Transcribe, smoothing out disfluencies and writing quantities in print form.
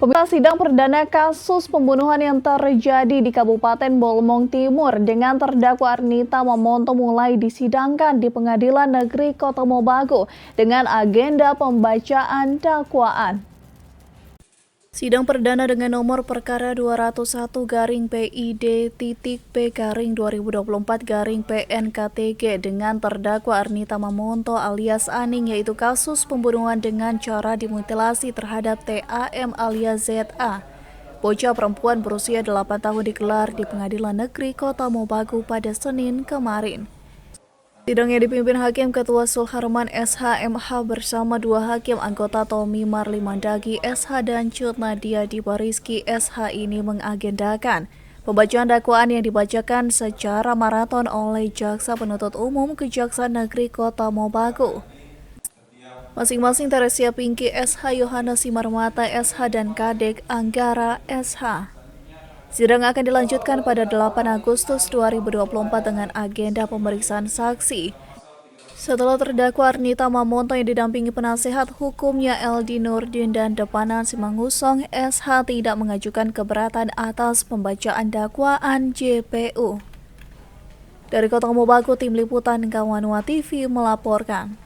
Pemirsa, sidang perdana kasus pembunuhan yang terjadi di Kabupaten Bolmong Timur dengan terdakwa Arnita Mamonto mulai disidangkan di Pengadilan Negeri Kota Mobagu dengan agenda pembacaan dakwaan. Sidang perdana dengan nomor perkara 201-PID-P-2024-PNKTG dengan terdakwa Arnita Mamonto alias Aning, yaitu kasus pembunuhan dengan cara dimutilasi terhadap TAM alias ZA, bocah perempuan berusia 8 tahun, digelar di Pengadilan Negeri Kota Mobagu pada Senin kemarin. Sidang yang dipimpin Hakim Ketua Sulharman SH.MH bersama dua hakim anggota Tommy Marli Mandagi SH dan Cut Nadia Dibariski SH ini mengagendakan pembacaan dakwaan yang dibacakan secara maraton oleh Jaksa Penuntut Umum Kejaksaan Negeri Kota Mobagu. Masing-masing Teresia Pinky SH, Yohanes Simarmata SH, dan Kadek Anggara SH. Sidang akan dilanjutkan pada 8 Agustus 2024 dengan agenda pemeriksaan saksi. Setelah terdakwa Arnita Mamonto yang didampingi penasehat hukumnya Eldi Nurdin dan Depanan Simangusong SH tidak mengajukan keberatan atas pembacaan dakwaan JPU. Dari Kota Mobagu, Tim Liputan Kawanua TV melaporkan.